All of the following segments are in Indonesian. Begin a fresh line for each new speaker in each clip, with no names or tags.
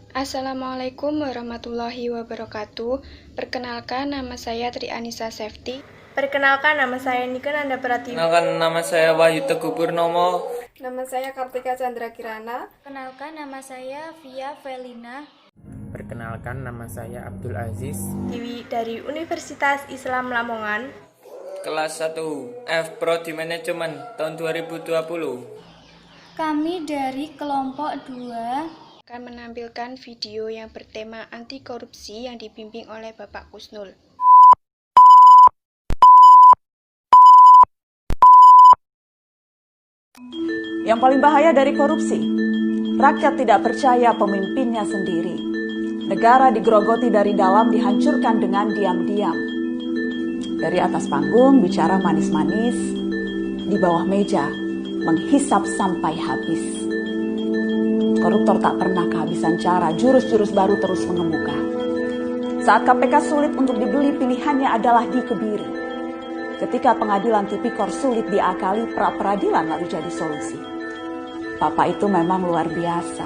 Assalamualaikum warahmatullahi wabarakatuh. Perkenalkan, nama saya Tri Anissa Safety.
Perkenalkan, nama saya Nika Nanda Pratiwi.
Perkenalkan, nama saya Wahyu Teguh Purnomo.
Nama saya Kartika Chandra Kirana.
Perkenalkan, nama saya Via Felina.
Perkenalkan, nama saya Abdul Aziz
dari Universitas Islam Lamongan.
Kelas 1 F Prodi Manajemen tahun 2020.
Kami dari kelompok 2
akan menampilkan video yang bertema anti korupsi yang dibimbing oleh Bapak Kusnul.
Yang paling bahaya dari korupsi, rakyat tidak percaya pemimpinnya sendiri. Negara digerogoti dari dalam, dihancurkan dengan diam-diam. Dari atas panggung bicara manis-manis, di bawah meja menghisap sampai habis. Koruptor tak pernah kehabisan cara, jurus-jurus baru terus mengemuka. Saat KPK sulit untuk dibeli, pilihannya adalah dikebiri. Ketika pengadilan tipikor sulit diakali, pra-peradilan lalu jadi solusi. Papa itu memang luar biasa.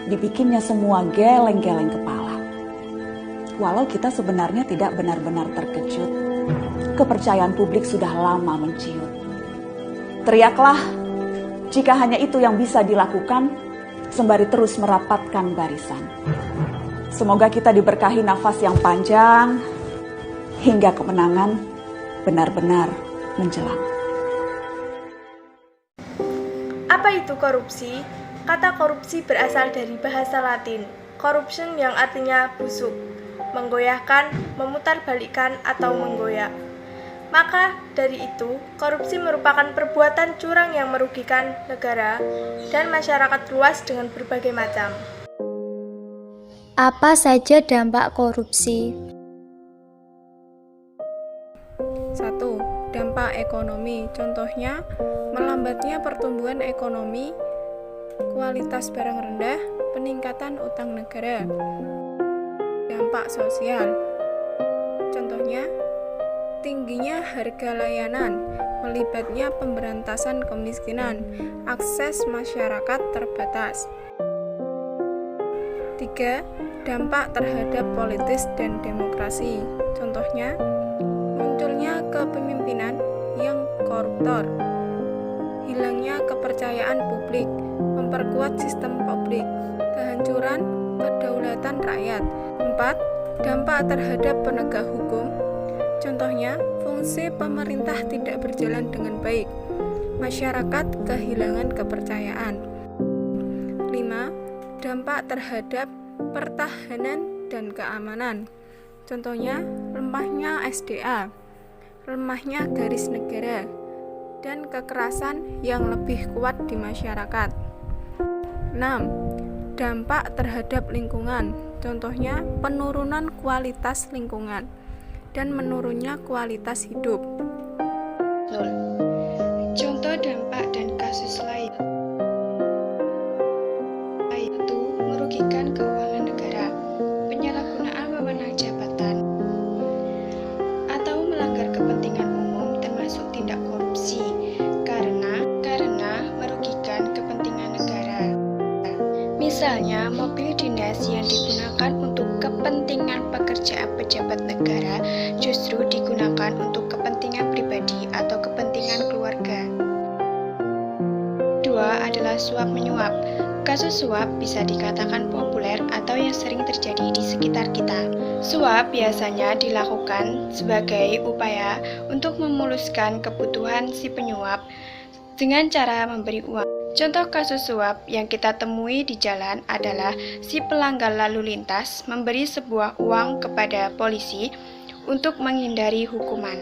Dibikinnya semua geleng-geleng kepala. Walau kita sebenarnya tidak benar-benar terkejut, kepercayaan publik sudah lama menciut. Teriaklah jika hanya itu yang bisa dilakukan, sembari terus merapatkan barisan. Semoga kita diberkahi nafas yang panjang, hingga kemenangan benar-benar menjelang.
Apa itu korupsi? Kata korupsi berasal dari bahasa Latin, corruption yang artinya busuk, menggoyahkan, memutarbalikkan, atau menggoyak. Maka dari itu, korupsi merupakan perbuatan curang yang merugikan negara dan masyarakat luas dengan berbagai macam.
Apa saja dampak korupsi?
1. Dampak ekonomi. Contohnya, melambatnya pertumbuhan ekonomi, kualitas barang rendah, peningkatan utang negara. Dampak sosial. Contohnya, tingginya harga layanan, melibatnya pemberantasan kemiskinan, akses masyarakat terbatas. 3. Dampak terhadap politis dan demokrasi. Contohnya, munculnya kepemimpinan yang koruptor, hilangnya kepercayaan publik, memperkuat sistem publik, kehancuran kedaulatan rakyat. 4. Dampak terhadap penegak hukum. Contohnya, fungsi pemerintah tidak berjalan dengan baik, masyarakat kehilangan kepercayaan. 5. Dampak terhadap pertahanan dan keamanan. Contohnya, lemahnya SDA, lemahnya garis negara, dan kekerasan yang lebih kuat di masyarakat. 6. Dampak terhadap lingkungan. Contohnya, penurunan kualitas lingkungan dan menurunnya kualitas hidup.
Contoh dampak dan kasus lain. 1. Merugikan keuangan negara, penyalahgunaan wewenang jabatan, atau melanggar kepentingan umum termasuk tindak korupsi karena merugikan kepentingan negara. Misalnya, mobil dinas yang digunakan untuk kepentingan pekerjaan pejabat negara justru digunakan untuk kepentingan pribadi atau kepentingan keluarga. 2 adalah suap menyuap. Kasus suap bisa dikatakan populer atau yang sering terjadi di sekitar kita. Suap biasanya dilakukan sebagai upaya untuk memuluskan kebutuhan si penyuap dengan cara memberi uang. Contoh kasus suap yang kita temui di jalan adalah si pelanggar lalu lintas memberi sebuah uang kepada polisi untuk menghindari hukuman.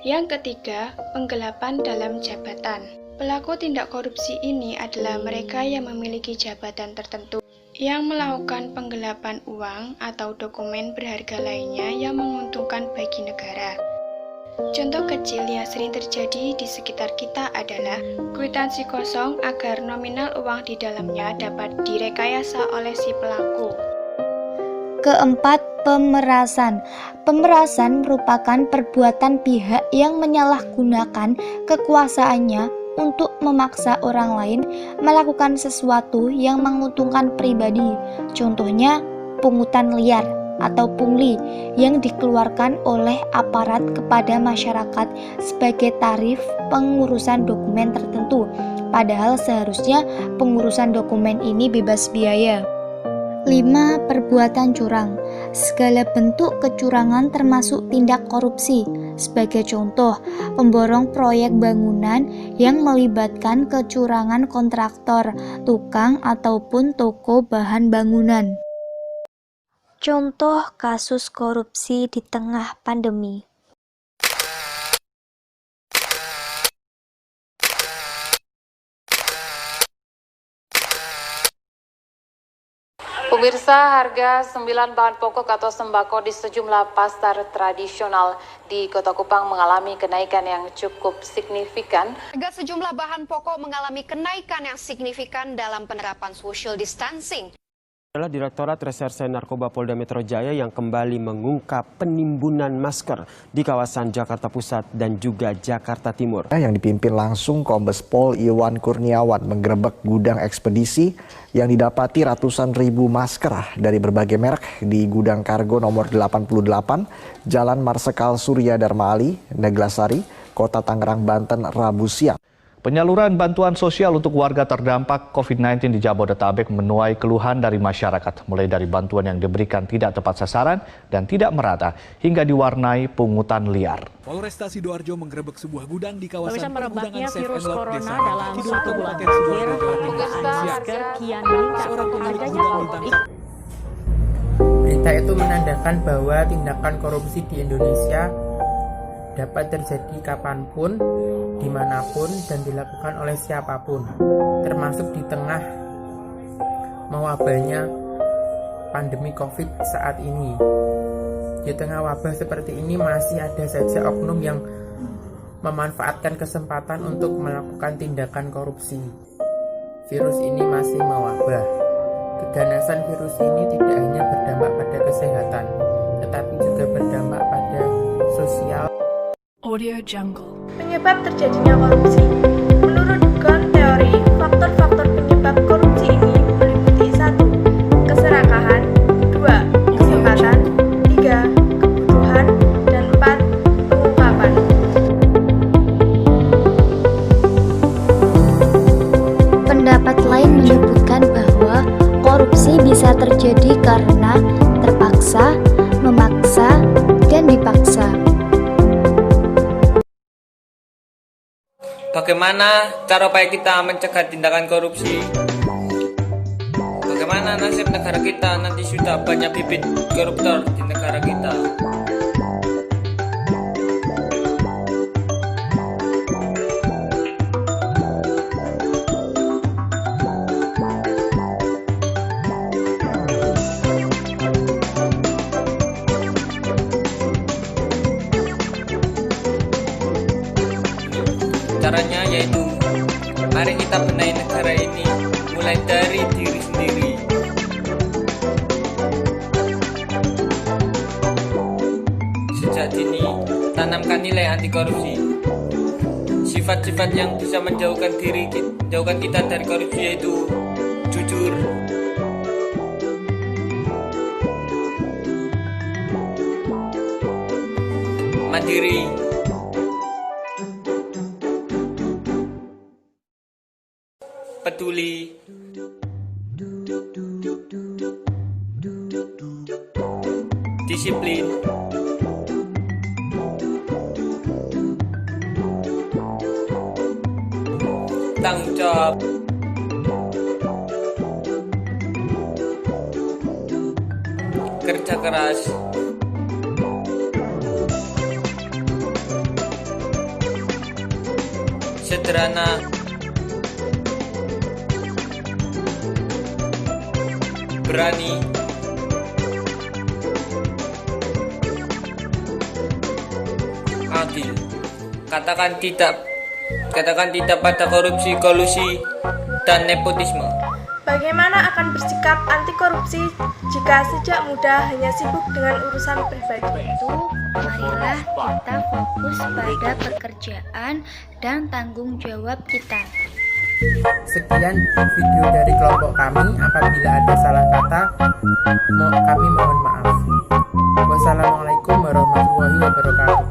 Yang ketiga, penggelapan dalam jabatan. Pelaku tindak korupsi ini adalah mereka yang memiliki jabatan tertentu yang melakukan penggelapan uang atau dokumen berharga lainnya yang menguntungkan bagi negara. Contoh kecil yang sering terjadi di sekitar kita adalah kwitansi kosong agar nominal uang di dalamnya dapat direkayasa oleh si pelaku.
Keempat, pemerasan. Pemerasan merupakan perbuatan pihak yang menyalahgunakan kekuasaannya untuk memaksa orang lain melakukan sesuatu yang menguntungkan pribadi. Contohnya, pungutan liar atau pungli yang dikeluarkan oleh aparat kepada masyarakat sebagai tarif pengurusan dokumen tertentu, padahal seharusnya pengurusan dokumen ini bebas biaya. 5. Perbuatan curang. Segala bentuk kecurangan termasuk tindak korupsi. Sebagai contoh, pemborong proyek bangunan yang melibatkan kecurangan kontraktor, tukang, ataupun toko bahan bangunan. Contoh kasus korupsi di tengah pandemi.
Pemirsa, harga 9 bahan pokok atau sembako di sejumlah pasar tradisional di Kota Kupang mengalami kenaikan yang cukup signifikan.
Harga sejumlah bahan pokok mengalami kenaikan yang signifikan dalam penerapan social distancing.
Adalah Direktorat Reserse Narkoba Polda Metro Jaya yang kembali mengungkap penimbunan masker di kawasan Jakarta Pusat dan juga Jakarta Timur.
Yang dipimpin langsung Kombes Pol Iwan Kurniawan menggerebek gudang ekspedisi yang didapati ratusan ribu masker dari berbagai merek di gudang kargo nomor 88 Jalan Marsekal Surya Dharma Ali, Neglasari, Kota Tangerang, Banten, Rabu siang.
Penyaluran bantuan sosial untuk warga terdampak COVID-19 di Jabodetabek menuai keluhan dari masyarakat, mulai dari bantuan yang diberikan tidak tepat sasaran dan tidak merata, hingga diwarnai pungutan liar.
Polresta Sidoarjo menggerebek sebuah gudang di kawasan
merebaknya virus corona dalam 1 bulan terakhir, masker kian meningkat.
Berita itu menandakan bahwa tindakan korupsi di Indonesia dapat terjadi kapanpun, dimanapun, dan dilakukan oleh siapapun, termasuk di tengah mewabahnya pandemi COVID saat ini. Di tengah wabah seperti ini masih ada saja oknum yang memanfaatkan kesempatan untuk melakukan tindakan korupsi. Virus ini masih mewabah. Keganasan virus ini tidak hanya berdampak pada kesehatan, tetapi juga berdampak pada sosial.
Audio Jungle. Penyebab terjadinya korupsi. Menurut Gon teori, faktor-faktor penyebab korupsi ini meliputi 1. Keserakahan, 2. Kesempatan, 3. Kebutuhan, dan 4. Pengungkapan.
Pendapat lain menyebutkan bahwa korupsi bisa terjadi karena terpaksa, memaksa, dan dipaksa.
Bagaimana cara upaya kita mencegah tindakan korupsi? Bagaimana nasib negara kita nanti sudah banyak bibit koruptor di negara kita? Caranya yaitu, mari kita benahi negara ini mulai dari diri sendiri. Sejak dini, tanamkan nilai anti korupsi. Sifat-sifat yang bisa menjauhkan kita dari korupsi yaitu jujur, mandiri, peduli, disiplin, tanggung jawab, kerja keras, sederhana, berani, adil. Katakan tidak pada korupsi, kolusi, dan nepotisme.
Bagaimana akan bersikap anti korupsi jika sejak muda hanya sibuk dengan urusan pribadi?
Marilah kita fokus pada pekerjaan dan tanggung jawab kita.
Sekian video dari kelompok kami. Apabila ada salah kata, kami mohon